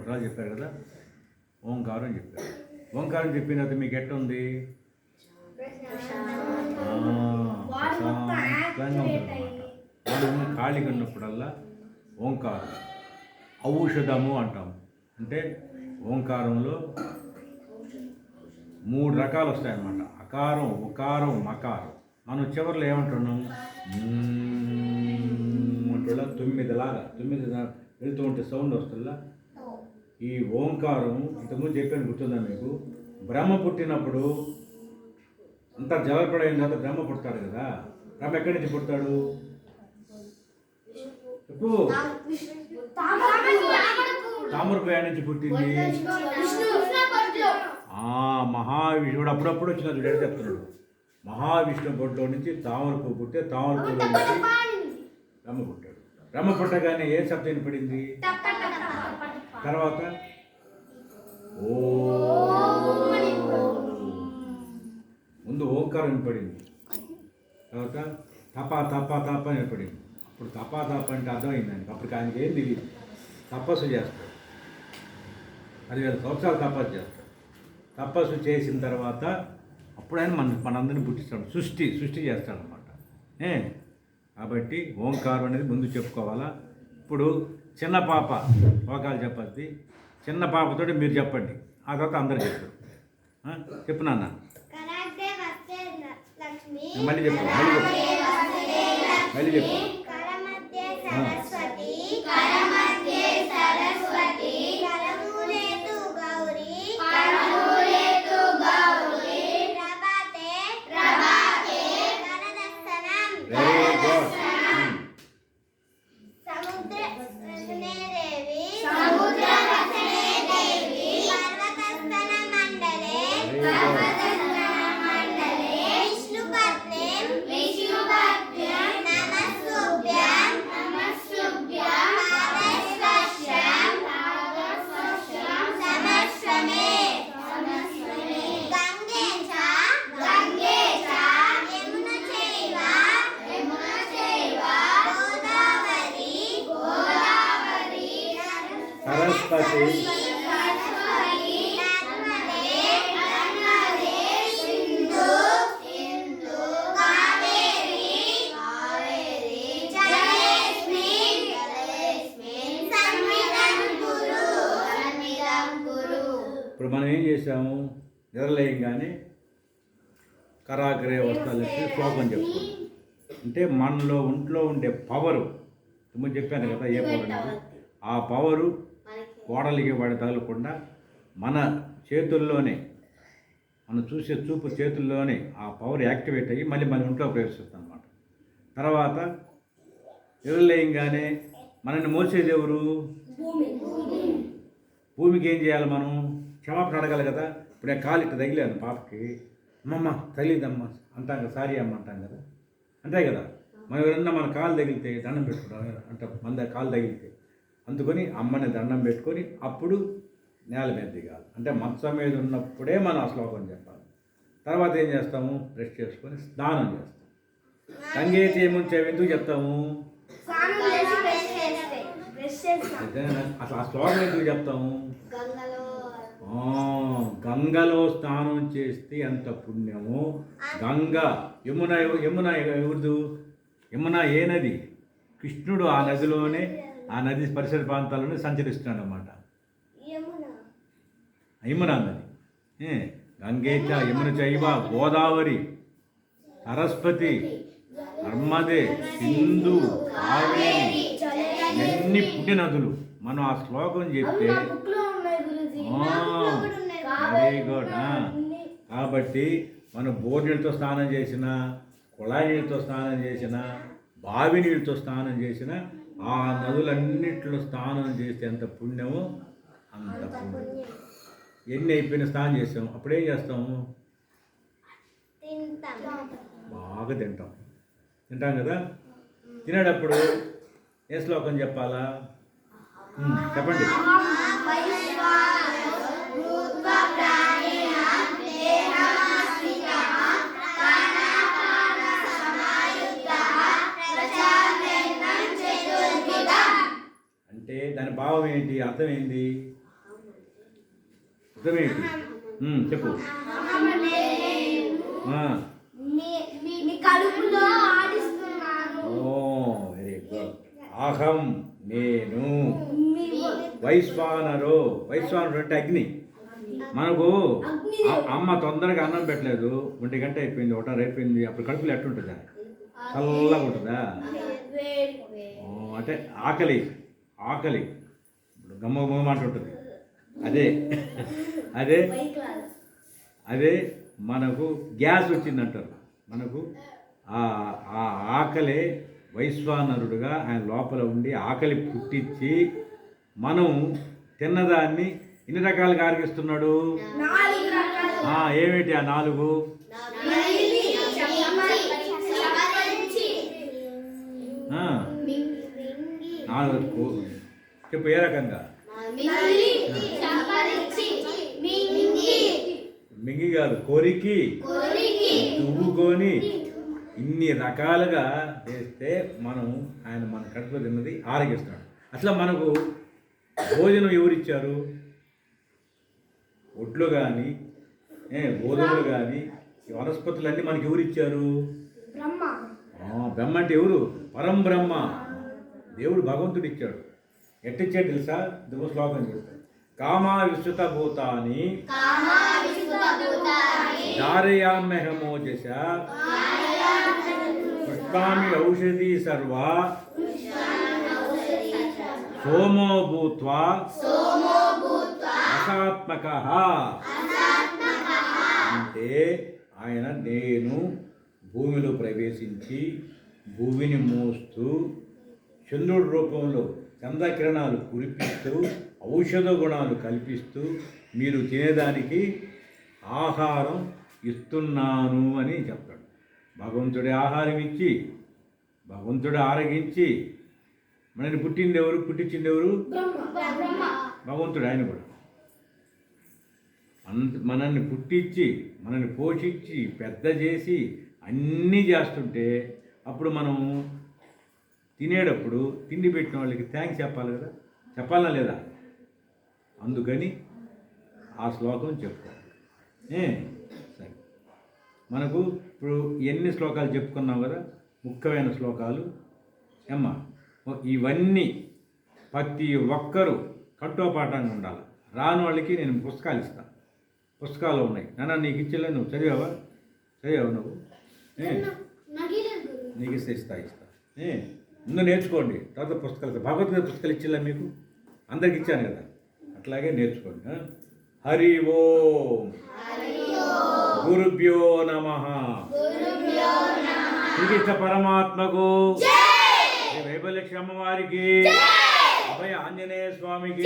3 సార్లు చెప్పారు కదా, ఓంకారం చెప్పారు. ఓంకారం చెప్పిన తర్వాత మీకు ఎట్టుంది? ప్రశాంతంగా ఉంటుందన్నమాట. మనం ఖాళీగా ఉన్నప్పుడల్లా ఓంకారం ఔషధము అంటాము. అంటే ఓంకారంలో 3 రకాలు వస్తాయన్నమాట. అకారం, ఉకారం, మకారం. మనం చివరిలో ఏమంటున్నాం? అంటున్నా 9 వెళ్తూ ఉంటే సౌండ్ వస్తుందా? ఈ ఓంకారం ఇంతకుముందు చెప్పాను, గుర్తుందా మీకు? బ్రహ్మ పుట్టినప్పుడు అంతా జలపడైన తర్వాత బ్రహ్మ పుడతాడు కదా. బ్రహ్మ ఎక్కడి నుంచి పుడతాడు చెప్పు? తామరకాయ నుంచి పుట్టింది. మహావిష్ణుడు అప్పుడప్పుడు వచ్చిన చూడ చెప్తున్నాడు. మహావిష్ణు బొడ్లో నుంచి తామరపు పుట్టే, తామరపులో నుంచి బ్రహ్మ పుట్టాడు. బ్రహ్మ పుట్టగానే ఏ శబ్దం వినపడింది? తర్వాత ముందు ఓంకారం వినపడింది, తర్వాత తపా తపా తప వినపడింది. అప్పుడు తపా తప అంటే అర్థమైందండి. అప్పటికి ఆయనకి ఏం తెలియదు. తపస్సు చేస్తాడు, 10,000 సంవత్సరాలు తపస్సు చేస్తాడు. తపస్సు చేసిన తర్వాత అప్పుడు ఆయన మనందరినీ పుట్టిస్తాడు, సృష్టి చేస్తాడనమాట. కాబట్టి ఓంకారం అనేది ముందు చెప్పుకోవాలా. ఇప్పుడు చిన్న పాప శ్లోకాలు చెప్పద్ది. చిన్న పాపతోటి మీరు చెప్పండి, ఆ తర్వాత అందరు చెప్తారు. చెప్పు నాన్న. మళ్ళీ చెప్పు. ఇప్పుడు మనం ఏం చేసాము? నిద్రలేయంగానే కరాగ్రే వస్తాలకి శ్లోకం చెప్పుకున్నాం. అంటే మనలో ఒంట్లో ఉండే పవరు, ముందు చెప్పాను కదా ఏ పవర్ అనేది, ఆ పవరు గోడలకి వాడి తగలకుండా మన చేతుల్లోనే, మనం చూసే చూపు చేతుల్లోనే ఆ పవర్ యాక్టివేట్ అయ్యి మళ్ళీ మన ఒంట్లో ప్రవేశిస్తుంది అన్నమాట. తర్వాత నిద్రలేయంగానే మనల్ని మోసేది ఎవరు? భూమికి ఏం చేయాలి? మనం క్షమాపణ అడగాలి కదా. ఇప్పుడు నేను కాలు ఇట్లా తగిలాను పాపకి, అమ్మమ్మ తగిలిదమ్మ అంటాం కదా, సారీ అమ్మ అంటాం కదా, అంతే కదా. మనం ఎవరన్నా మన కాలు తగిలితే దండం పెట్టుకుంటాం అంటే మన కాలు తగిలితే, అందుకొని అమ్మని దండం పెట్టుకొని అప్పుడు నేల మీద దిగాలి. అంటే మంచం మీద ఉన్నప్పుడే మనం ఆ శ్లోకం చెప్పాలి. తర్వాత ఏం చేస్తాము? బ్రష్ చేసుకొని స్నానం చేస్తాం. గంగేతి ఏముంచావు ఎందుకు చెప్తాము? అసలు ఆ శ్లోకం ఎందుకు చెప్తాము? గంగలో స్నానం చేస్తే ఎంత పుణ్యము. గంగ యమున ఎవరిదు? యమున ఏ నది? కృష్ణుడు ఆ నదిలోనే, ఆ నది పరిసర ప్రాంతాల్లోనే సంచరిస్తున్నాడు అన్నమాట. యమున నది. గంగేచ యమున చైవ గోదావరి సరస్వతి నర్మదే సింధు కావేరి, ఎన్ని పుణ్య నదులు. మనం ఆ శ్లోకం చెప్తే వెరీ గుడ్. కాబట్టి మనం బోర్ నీళ్ళతో స్నానం చేసిన, కుళాయి నీళ్ళతో స్నానం చేసిన, బావి నీళ్ళతో స్నానం చేసిన, ఆ నదులన్నింటిలో స్నానం చేస్తే ఎంత పుణ్యమో అంత పుణ్యం. ఎన్ని అయిపోయిన స్నానం చేస్తాము, అప్పుడు ఏం చేస్తాము? బాగా తింటాం కదా. తినేటప్పుడు ఏ శ్లోకం చెప్పాలా? చెప్పండి. అంటే దాని భావం ఏంటి, అర్థం ఏంటి? అర్థమేంటి? చెప్పు. ఓ వెరీ గుడ్. అహం నేను, వైశ్వానరు. వైశ్వానరు అంటే అగ్ని. మనకు అమ్మ తొందరగా అన్నం పెట్టలేదు, 1 గంట అయిపోయింది, 1:30 అయిపోయింది, అప్పుడు కడుపులో ఎట్టుంటుందా? చల్లగా ఉంటుందా? అంటే ఆకలి ఆకలి ఇప్పుడు గమ్మ అంటుంటుంది. అదే అదే అదే మనకు గ్యాస్ వచ్చిందంటారు. మనకు ఆ ఆకలే వైశ్వానరుడుగా ఆయన లోపల ఉండి ఆకలి పుట్టించి మనం తిన్నదాన్ని ఎన్ని రకాలుగా ఆరగిస్తున్నాడు? ఏమిటి ఆ 4? చెప్పు ఏ రకంగా? మింగి కాదు, కొరికి తువ్వుకొని ఇన్ని రకాలుగా చేస్తే మనం ఆయన మన కడుపులో తిన్నది ఆరగిస్తున్నాడు. అట్లా మనకు భోజనం ఎవరిచ్చారు? ఒడ్లు కానీ గోధుమలు కానీ వనస్పతులన్నీ మనకి ఎవరిచ్చారు? బ్రహ్మ అంటే ఎవరు? పరంబ్రహ్మ, దేవుడు భగవంతుడు ఇచ్చాడు. ఎట్టిచ్చాడు తెలుసా? దుఃఖ శ్లోకం చెప్తాడు. కామా విశ్రుత భూతాని ధారయామ్యహమోజస పుష్పామి ఔషధి సర్వా సోమో భూత్వా రసాత్మకః. అంటే ఆయన నేను భూమిలో ప్రవేశించి భూమిని మోస్తూ చంద్రుడి రూపంలో చంద్రకిరణాలు కురిపిస్తూ ఔషధ గుణాలు కల్పిస్తూ మీరు తినేదానికి ఆహారం ఇస్తున్నాను అని చెప్తాడు. భగవంతుడి ఆహారం ఇచ్చి భగవంతుడు ఆరగించి మనని పుట్టించింది ఎవరు? భగవంతుడు. ఆయన కూడా మనల్ని పుట్టించి మనల్ని పోషించి పెద్ద చేసి అన్నీ చేస్తుంటే అప్పుడు మనం తినేటప్పుడు తిండి పెట్టిన వాళ్ళకి థ్యాంక్స్ చెప్పాలి కదా, చెప్పాలా లేదా? అందుకని ఆ శ్లోకం చెప్పుకోవాలి. సరే, మనకు ఇప్పుడు ఎన్ని శ్లోకాలు చెప్పుకున్నాం కదా, ముఖ్యమైన శ్లోకాలు అమ్మా. ఇవన్నీ ప్రతి ఒక్కరూ కట్టోపాఠంగా ఉండాలి. రాని వాళ్ళకి నేను పుస్తకాలు ఇస్తాను. పుస్తకాలు ఉన్నాయి నాన్న, నీకు ఇచ్చేలే, నువ్వు చదివావా నువ్వు? నీకు ఇస్తా. ముందు నేర్చుకోండి, తర్వాత పుస్తకాలు. భగవద్గీత పుస్తకాలు ఇచ్చేలా మీకు అందరికి ఇచ్చాను కదా, అట్లాగే నేర్చుకోండి. హరి ఓం గురుభ్యో నమః. శ్రీకృష్ణ పరమాత్మకు, వైభలక్ష్మి అమ్మవారికి, అభయ ఆంజనేయ స్వామికి.